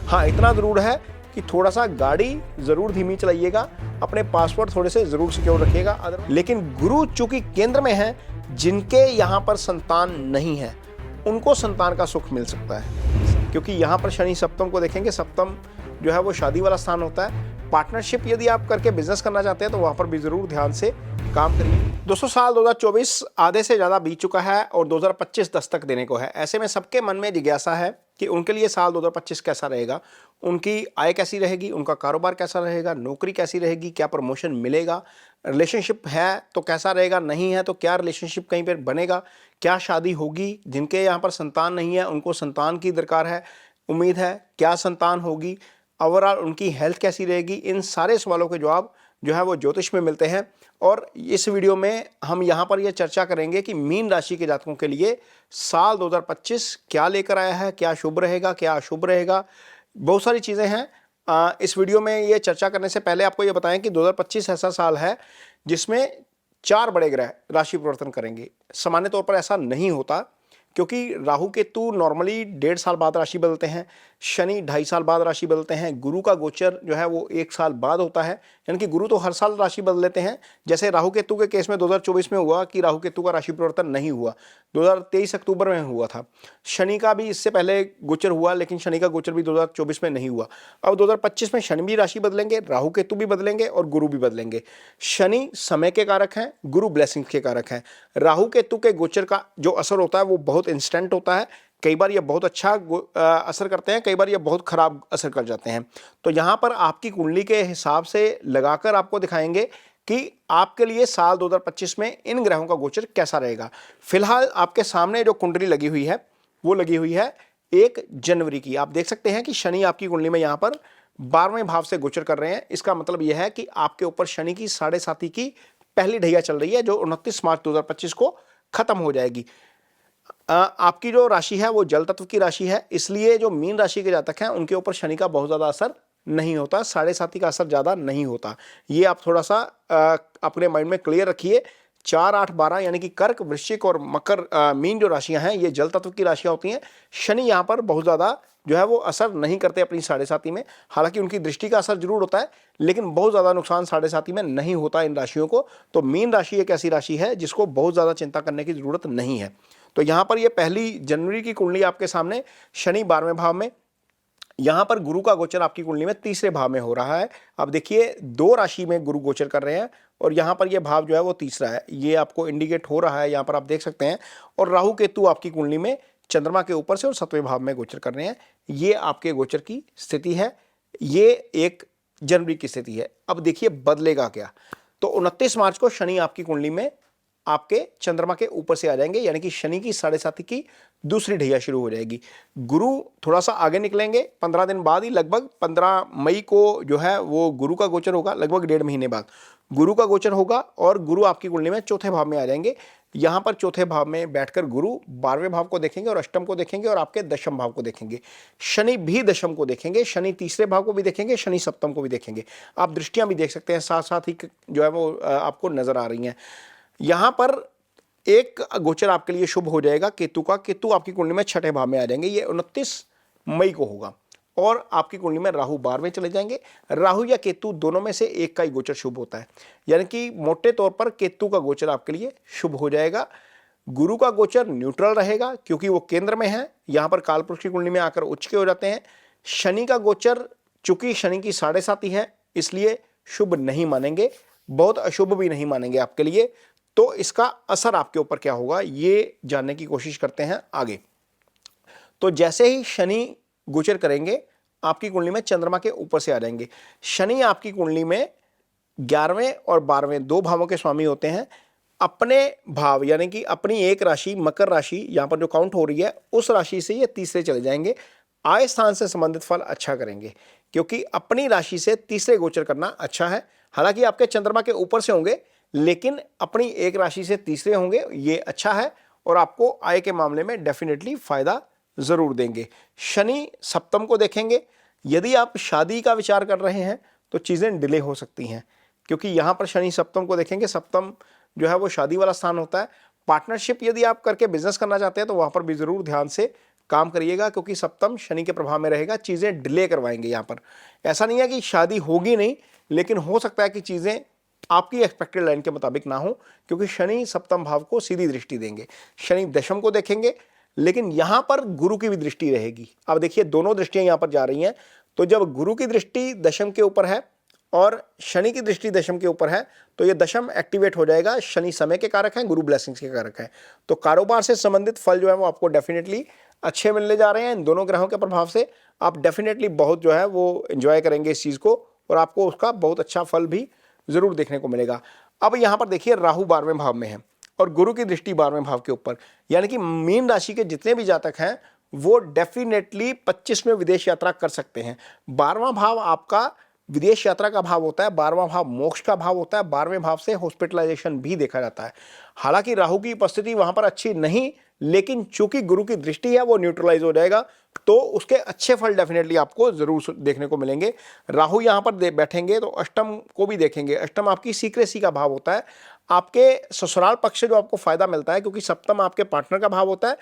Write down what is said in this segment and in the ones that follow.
हाँ, इतना ज़रूर है कि थोड़ा सा गाड़ी ज़रूर धीमी चलाइएगा, अपने पासवर्ड थोड़े से ज़रूर सिक्योर रखिएगा। लेकिन गुरु चूंकि केंद्र में है, जिनके यहाँ पर संतान नहीं है उनको संतान का सुख मिल सकता है, क्योंकि यहाँ पर शनि सप्तम को देखेंगे। सप्तम जो है वो शादी वाला स्थान होता है। पार्टनरशिप यदि आप करके बिजनेस करना चाहते हैं तो वहाँ पर भी ज़रूर ध्यान से काम करिए। दोस्तों, साल 2024 आधे से ज़्यादा बीत चुका है और 2025 दस्तक देने को है। ऐसे में सबके मन में जिज्ञासा है कि उनके लिए साल 2025 कैसा रहेगा, उनकी आय कैसी रहेगी, उनका कारोबार कैसा रहेगा, नौकरी कैसी रहेगी, क्या प्रमोशन मिलेगा, रिलेशनशिप है तो कैसा रहेगा, नहीं है तो क्या रिलेशनशिप कहीं पर बनेगा, क्या शादी होगी। जिनके यहाँ पर संतान नहीं है उनको संतान की दरकार है, उम्मीद है, क्या संतान होगी, ओवरऑल उनकी हेल्थ कैसी रहेगी। इन सारे सवालों के जवाब जो है वो ज्योतिष में मिलते हैं। और इस वीडियो में हम यहाँ पर यह चर्चा करेंगे कि मीन राशि के जातकों के लिए साल 2025 क्या लेकर आया है, क्या शुभ रहेगा, क्या अशुभ रहेगा। बहुत सारी चीज़ें हैं। इस वीडियो में ये चर्चा करने से पहले आपको ये बताएं कि 2025 ऐसा साल है जिसमें 4 बड़े ग्रह राशि परिवर्तन करेंगे। सामान्य तौर पर ऐसा नहीं होता, क्योंकि राहु केतु नॉर्मली 1.5 साल बाद राशि बदलते हैं, शनि 2.5 साल बाद राशि बदलते हैं, गुरु का गोचर जो है वो 1 साल बाद होता है। यानी कि गुरु तो हर साल राशि बदल लेते हैं। जैसे राहु केतु के केस में 2024 में हुआ कि राहु केतु का राशि परिवर्तन नहीं हुआ, 2023 अक्टूबर में हुआ था। शनि का भी इससे पहले गोचर हुआ, लेकिन शनि का गोचर भी 2024 में नहीं हुआ। अब 2025 में शनि भी राशि बदलेंगे, राहु केतु भी बदलेंगे और गुरु भी बदलेंगे। शनि समय के कारक हैं, गुरु ब्लेसिंग्स के कारक हैं। राहु केतु के गोचर का जो असर होता है वो बहुत इंस्टेंट होता है। कई बार ये बहुत अच्छा असर करते हैं, कई बार ये बहुत खराब असर कर जाते हैं। तो यहाँ पर आपकी कुंडली के हिसाब से लगाकर आपको दिखाएंगे कि आपके लिए साल 2025 में इन ग्रहों का गोचर कैसा रहेगा। फिलहाल आपके सामने जो कुंडली लगी हुई है वो लगी हुई है 1 जनवरी की। आप देख सकते हैं कि शनि आपकी कुंडली में यहाँ पर 12वें भाव से गोचर कर रहे हैं। इसका मतलब यह है कि आपके ऊपर शनि की 7.5 की पहली ढैया चल रही है, जो 29 मार्च 2025 को खत्म हो जाएगी। आपकी जो राशि है वो जल तत्व की राशि है, इसलिए जो मीन राशि के जातक हैं उनके ऊपर शनि का बहुत ज़्यादा असर नहीं होता, 7.5 का असर ज़्यादा नहीं होता। ये आप थोड़ा सा अपने माइंड में क्लियर रखिए। 4, 8, 12 यानी कि कर्क, वृश्चिक और मकर मीन जो राशियां हैं ये जल तत्व की राशियां होती हैं। शनि यहाँ पर बहुत ज़्यादा जो है वो असर नहीं करते अपनी 7.5 में। हालांकि उनकी दृष्टि का असर जरूर होता है, लेकिन बहुत ज़्यादा नुकसान 7.5 में नहीं होता इन राशियों को। तो मीन राशि एक ऐसी राशि है जिसको बहुत ज़्यादा चिंता करने की ज़रूरत नहीं है। तो यहाँ पर ये 1 जनवरी की कुंडली आपके सामने, शनि 12वें भाव में, यहाँ पर गुरु का गोचर आपकी कुंडली में 3रे भाव में हो रहा है। अब देखिए 2 राशि में गुरु गोचर कर रहे हैं और यहाँ पर ये भाव जो है वो 3रा है, ये आपको इंडिकेट हो रहा है, यहाँ पर आप देख सकते हैं। और राहु केतु आपकी कुंडली में चंद्रमा के ऊपर से और 7वें भाव में गोचर कर रहे हैं। ये आपके गोचर की स्थिति है, ये 1 जनवरी की स्थिति है। अब देखिए बदलेगा क्या। तो 29 मार्च को शनि आपकी कुंडली में आपके चंद्रमा के ऊपर से आ जाएंगे, यानी कि शनि की 7.5 की दूसरी ढैया शुरू हो जाएगी। गुरु थोड़ा सा आगे निकलेंगे, 15 दिन बाद ही, लगभग 15 मई को जो है वो गुरु का गोचर होगा, लगभग 1.5 महीने बाद गुरु का गोचर होगा और गुरु आपकी कुंडली में 4थे भाव में आ जाएंगे। यहाँ पर 4थे भाव में बैठकर गुरु 12वें भाव को देखेंगे और अष्टम को देखेंगे और आपके दशम भाव को देखेंगे। शनि भी दशम को देखेंगे, शनि 3रे भाव को भी देखेंगे, शनि सप्तम को भी देखेंगे। आप दृष्टियां भी देख सकते हैं, साथ साथ ही जो है वो आपको नजर आ रही हैं। यहाँ पर एक गोचर आपके लिए शुभ हो जाएगा केतु का। केतु आपकी कुंडली में 6ठे भाव में आ जाएंगे, ये 29 मई को होगा। और आपकी कुंडली में राहु 12वें चले जाएंगे। राहु या केतु दोनों में से एक का ही गोचर शुभ होता है, यानी कि मोटे तौर पर केतु का गोचर आपके लिए शुभ हो जाएगा। गुरु का गोचर न्यूट्रल रहेगा क्योंकि वो केंद्र में है, यहाँ पर कालपुरुष की कुंडली में आकर उच्च के हो जाते हैं। शनि का गोचर चूंकि शनि की 7.5 है, इसलिए शुभ नहीं मानेंगे, बहुत अशुभ भी नहीं मानेंगे आपके लिए। तो इसका असर आपके ऊपर क्या होगा ये जानने की कोशिश करते हैं आगे। तो जैसे ही शनि गोचर करेंगे आपकी कुंडली में चंद्रमा के ऊपर से आ जाएंगे। शनि आपकी कुंडली में 11वें और 12वें 2 भावों के स्वामी होते हैं। अपने भाव यानी कि अपनी एक राशि मकर राशि यहाँ पर जो काउंट हो रही है उस राशि से ये 3रे चले जाएंगे। आय स्थान से संबंधित फल अच्छा करेंगे क्योंकि अपनी राशि से 3रे गोचर करना अच्छा है। हालांकि आपके चंद्रमा के ऊपर से होंगे, लेकिन अपनी एक राशि से 3रे होंगे, ये अच्छा है और आपको आय के मामले में डेफिनेटली फायदा जरूर देंगे। शनि सप्तम को देखेंगे। यदि आप शादी का विचार कर रहे हैं तो चीजें डिले हो सकती हैं, क्योंकि यहां पर शनि सप्तम को देखेंगे। सप्तम जो है वो शादी वाला स्थान होता है। पार्टनरशिप यदि आप करके बिजनेस करना चाहते हैं तो वहां पर भी जरूर ध्यान से काम करिएगा, क्योंकि सप्तम शनि के प्रभाव में रहेगा, चीजें डिले करवाएंगे। यहाँ पर ऐसा नहीं है कि शादी होगी नहीं, लेकिन हो सकता है कि चीजें आपकी एक्सपेक्टेड लाइन के मुताबिक ना हो, क्योंकि शनि सप्तम भाव को सीधी दृष्टि देंगे। शनि दशम को देखेंगे, लेकिन यहां पर गुरु की भी दृष्टि रहेगी। अब देखिए दोनों दृष्टियां यहां पर जा रही हैं, तो जब गुरु की दृष्टि दशम के ऊपर है और शनि की दृष्टि दशम के ऊपर है, तो ये दशम एक्टिवेट हो जाएगा। शनि समय के कारक हैं, गुरु ब्लेसिंग्स के कारक हैं, तो कारोबार से संबंधित फल जो है वो आपको डेफिनेटली अच्छे मिलने जा रहे हैं। इन दोनों ग्रहों के प्रभाव से आप डेफिनेटली बहुत जो है वो एंजॉय करेंगे इस चीज को, और आपको उसका बहुत अच्छा फल भी जरूर देखने को मिलेगा। अब यहां पर देखिए राहु 12वें भाव में है और गुरु की दृष्टि 12वें भाव के ऊपर, यानी कि मीन राशि के जितने भी जातक हैं वो डेफिनेटली 25 में विदेश यात्रा कर सकते हैं। 12वां भाव आपका विदेश यात्रा का भाव होता है, 12वां भाव मोक्ष का भाव होता है, 12वें भाव से हॉस्पिटलाइजेशन भी देखा जाता है। हालांकि राहु की उपस्थिति वहां पर अच्छी नहीं, लेकिन चूंकि गुरु की दृष्टि है वो न्यूट्रलाइज हो जाएगा, तो उसके अच्छे फल डेफिनेटली आपको जरूर देखने को मिलेंगे। राहु यहां पर बैठेंगे तो अष्टम को भी देखेंगे। अष्टम आपकी सीक्रेसी का भाव होता है, आपके ससुराल पक्ष से जो आपको फायदा मिलता है, क्योंकि सप्तम आपके पार्टनर का भाव होता है,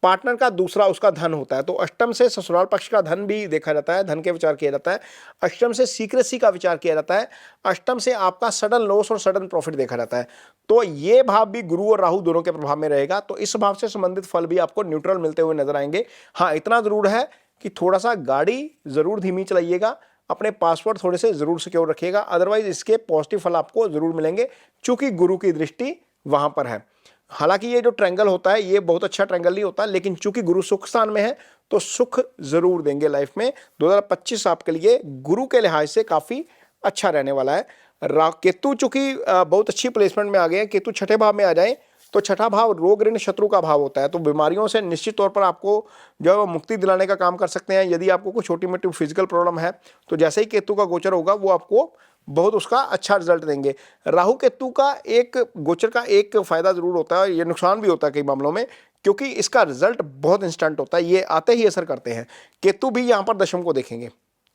पार्टनर का दूसरा उसका धन होता है, तो अष्टम से ससुराल पक्ष का धन भी देखा जाता है, धन के विचार किया जाता है। अष्टम से सीक्रेसी का विचार किया जाता है, अष्टम से आपका सडन लॉस और सडन प्रॉफिट देखा जाता है। तो ये भाव भी गुरु और राहु दोनों के प्रभाव में रहेगा, तो इस भाव से संबंधित फल भी आपको न्यूट्रल मिलते हुए नजर आएंगे। हाँ, इतना जरूर है कि थोड़ा सा गाड़ी जरूर धीमी चलाइएगा, अपने पासवर्ड थोड़े से जरूर सिक्योर रखिएगा, अदरवाइज इसके पॉजिटिव फल आपको जरूर मिलेंगे, चूंकि गुरु की दृष्टि वहां पर है। हालांकि ये जो ट्रायंगल होता है ये बहुत अच्छा ट्रायंगल नहीं होता, लेकिन चूंकि गुरु सुख स्थान में है तो सुख जरूर देंगे लाइफ में। 2025 आपके लिए गुरु के लिहाज से काफी अच्छा रहने वाला है। केतु चूंकि बहुत अच्छी प्लेसमेंट में आ गए हैं, केतु छठे भाव में आ जाए तो छठा भाव रोग ऋण शत्रु का भाव होता है, तो बीमारियों से निश्चित तौर पर आपको जो है मुक्ति दिलाने का काम कर सकते हैं। यदि आपको कोई छोटी मोटी फिजिकल प्रॉब्लम है तो जैसे ही केतु का गोचर होगा वो आपको बहुत उसका अच्छा रिजल्ट देंगे। राहु केतु का एक गोचर का एक फायदा जरूर होता है, ये नुकसान भी होता है कई मामलों में, क्योंकि इसका रिजल्ट बहुत इंस्टेंट होता है, ये आते ही असर करते हैं। केतु भी यहाँ पर दशम को देखेंगे,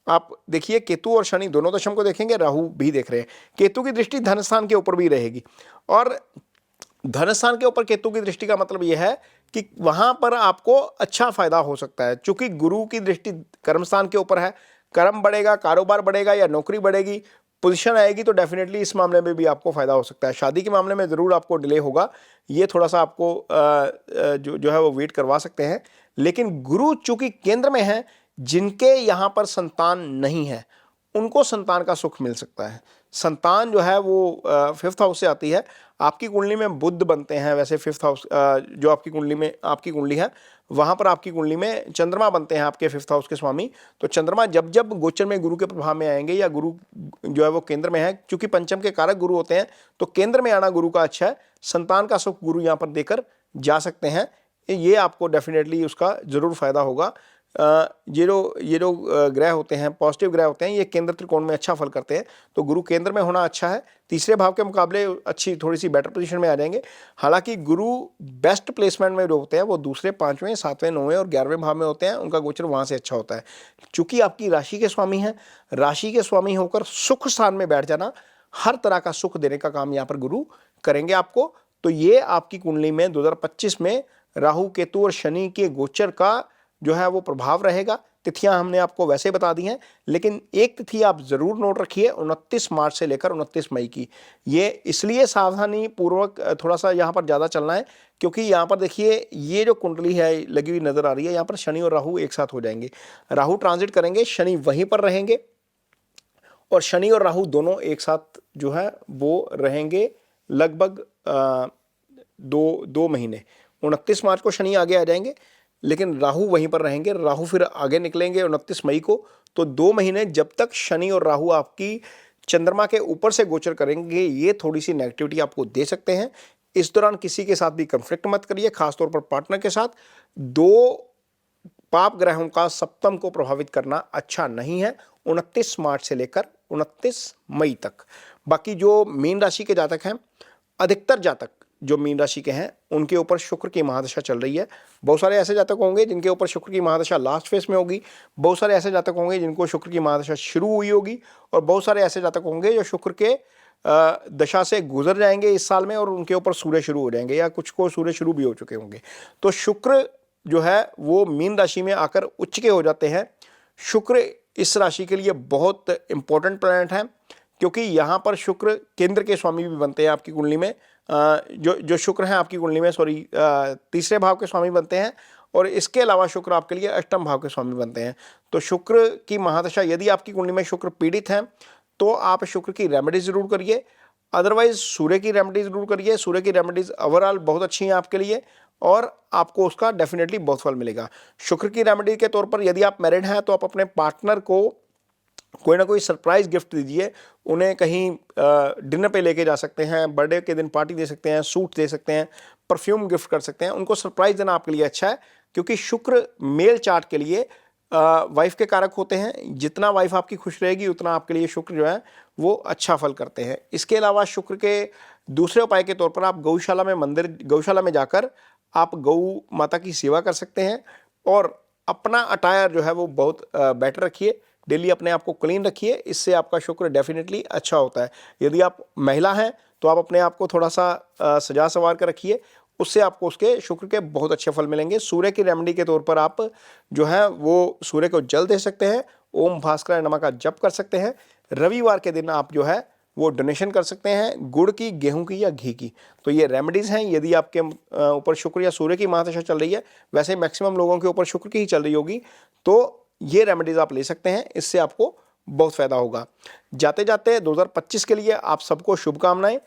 आप देखिए केतु और शनि दोनों दशम को देखेंगे, राहु भी देख रहे हैं। केतु की दृष्टि धन स्थान के ऊपर भी रहेगी, और धन स्थान के ऊपर केतु की दृष्टि का मतलब यह है कि वहां पर आपको अच्छा फायदा हो सकता है। चूंकि गुरु की दृष्टि कर्म स्थान के ऊपर है, कर्म बढ़ेगा, कारोबार बढ़ेगा या नौकरी बढ़ेगी, पोजीशन आएगी, तो डेफिनेटली इस मामले में भी आपको फायदा हो सकता है। शादी के मामले में जरूर आपको डिले होगा, ये थोड़ा सा आपको जो है वो वेट करवा सकते हैं। लेकिन गुरु चूंकि केंद्र में है, जिनके यहाँ पर संतान नहीं है उनको संतान का सुख मिल सकता है। संतान जो है वो 5th हाउस से आती है। आपकी कुंडली में बुध बनते हैं, वैसे 5th हाउस जो आपकी कुंडली में आपकी कुंडली है वहां पर आपकी कुंडली में चंद्रमा बनते हैं आपके 5th हाउस के स्वामी। तो चंद्रमा जब जब गोचर में गुरु के प्रभाव में आएंगे, या गुरु जो है वो केंद्र में है, क्योंकि पंचम के कारक गुरु होते हैं, तो केंद्र में आना गुरु का अच्छा है। संतान का सुख गुरु यहाँ पर देकर जा सकते हैं, ये आपको डेफिनेटली उसका जरूर फायदा होगा। ये जो ग्रह होते हैं, पॉजिटिव ग्रह होते हैं, ये केंद्र त्रिकोण में अच्छा फल करते हैं, तो गुरु केंद्र में होना अच्छा है। तीसरे भाव के मुकाबले अच्छी थोड़ी सी बेटर पोजीशन में आ जाएंगे। हालांकि गुरु बेस्ट प्लेसमेंट में जो होते हैं वो दूसरे, 5वें, 7वें, 9वें और 11वें भाव में होते हैं, उनका गोचर वहां से अच्छा होता है। चूंकि आपकी राशि के स्वामी हैं, राशि के स्वामी होकर सुख स्थान में बैठ जाना, हर तरह का सुख देने का काम यहाँ पर गुरु करेंगे आपको। तो ये आपकी कुंडली में 2025 में राहु केतु और शनि के गोचर का जो है वो प्रभाव रहेगा। तिथियां हमने आपको वैसे बता दी हैं, लेकिन एक तिथि आप जरूर नोट रखिए, 29 मार्च से लेकर 29 मई की। ये इसलिए सावधानी पूर्वक थोड़ा सा यहाँ पर ज़्यादा चलना है, क्योंकि यहाँ पर देखिए ये जो कुंडली है लगी हुई नजर आ रही है, यहाँ पर शनि और राहु एक साथ हो जाएंगे। राहु ट्रांजिट करेंगे, शनि वहीं पर रहेंगे, और शनि और राहु दोनों एक साथ जो है वो रहेंगे लगभग 2 महीने। 29 मार्च को शनि आगे आ जाएंगे, लेकिन राहु वहीं पर रहेंगे। राहु फिर आगे निकलेंगे 29 मई को, तो 2 महीने जब तक शनि और राहु आपकी चंद्रमा के ऊपर से गोचर करेंगे, ये थोड़ी सी नेगेटिविटी आपको दे सकते हैं। इस दौरान किसी के साथ भी कंफ्लिक्ट मत करिए, खासतौर पर पार्टनर के साथ। 2 पाप ग्रहों का सप्तम को प्रभावित करना अच्छा नहीं है 29 मार्च से लेकर 29 मई तक। बाकी जो मीन राशि के जातक हैं, अधिकतर जातक जो मीन राशि के हैं उनके ऊपर शुक्र की महादशा चल रही है। बहुत सारे ऐसे जातक होंगे जिनके ऊपर शुक्र की महादशा लास्ट फेज में होगी, बहुत सारे ऐसे जातक होंगे जिनको शुक्र की महादशा शुरू हुई होगी, और बहुत सारे ऐसे जातक होंगे जो शुक्र के दशा से गुजर जाएंगे इस साल में और उनके ऊपर सूर्य शुरू हो जाएंगे या कुछ को सूर्य शुरू भी हो चुके होंगे। तो शुक्र जो है वो मीन राशि में आकर उच्च के हो जाते हैं। शुक्र इस राशि के लिए बहुत इंपॉर्टेंट प्लैनेट है क्योंकि यहाँ पर शुक्र केंद्र के स्वामी भी बनते हैं आपकी कुंडली में। जो शुक्र हैं आपकी कुंडली में तीसरे भाव के स्वामी बनते हैं और इसके अलावा शुक्र आपके लिए अष्टम भाव के स्वामी बनते हैं। तो शुक्र की महादशा यदि आपकी कुंडली में शुक्र पीड़ित है तो आप शुक्र की रेमेडी जरूर करिए, अदरवाइज सूर्य की रेमेडी जरूर करिए। सूर्य की रेमेडीज ओवरऑल बहुत अच्छी हैं आपके लिए और आपको उसका डेफिनेटली बहुत फल मिलेगा। शुक्र की रेमेडी के तौर पर यदि आप मैरिड हैं तो आप अपने पार्टनर को कोई ना कोई सरप्राइज गिफ्ट दीजिए। उन्हें कहीं डिनर पे लेके जा सकते हैं, बर्थडे के दिन पार्टी दे सकते हैं, सूट दे सकते हैं, परफ्यूम गिफ्ट कर सकते हैं। उनको सरप्राइज देना आपके लिए अच्छा है क्योंकि शुक्र मेल चार्ट के लिए वाइफ के कारक होते हैं। जितना वाइफ आपकी खुश रहेगी उतना आपके लिए शुक्र जो है वो अच्छा फल करते हैं। इसके अलावा शुक्र के दूसरे उपाय के तौर पर आप गौशाला में जाकर आप गौ माता की सेवा कर सकते हैं और अपना अटायर जो है वो बहुत बेटर रखिए। डेली अपने आप को क्लीन रखिए, इससे आपका शुक्र डेफिनेटली अच्छा होता है। यदि आप महिला हैं तो आप अपने आप को थोड़ा सा सजा संवार कर रखिए, उससे आपको उसके शुक्र के बहुत अच्छे फल मिलेंगे। सूर्य की रेमेडी के तौर पर आप जो है वो सूर्य को जल दे सकते हैं, ओम भास्कर नमः का जप कर सकते हैं। रविवार के दिन आप जो है वो डोनेशन कर सकते हैं गुड़ की, गेहूं की या घी की। तो ये रेमेडीज़ हैं यदि आपके ऊपर शुक्र या सूर्य की महादशा चल रही है। वैसे मैक्सिमम लोगों के ऊपर शुक्र की ही चल रही होगी तो ये रेमेडीज़ आप ले सकते हैं, इससे आपको बहुत फ़ायदा होगा। जाते जाते 2025 के लिए आप सबको शुभकामनाएं।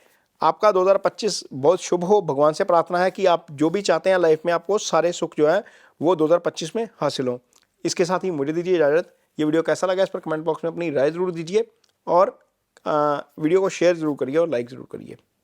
आपका 2025 बहुत शुभ हो। भगवान से प्रार्थना है कि आप जो भी चाहते हैं लाइफ में आपको सारे सुख जो है वो 2025 में हासिल हो। इसके साथ ही मुझे दीजिए इजाज़त। ये वीडियो कैसा लगा इस पर कमेंट बॉक्स में अपनी राय ज़रूर दीजिए और वीडियो को शेयर ज़रूर करिए और लाइक ज़रूर करिए।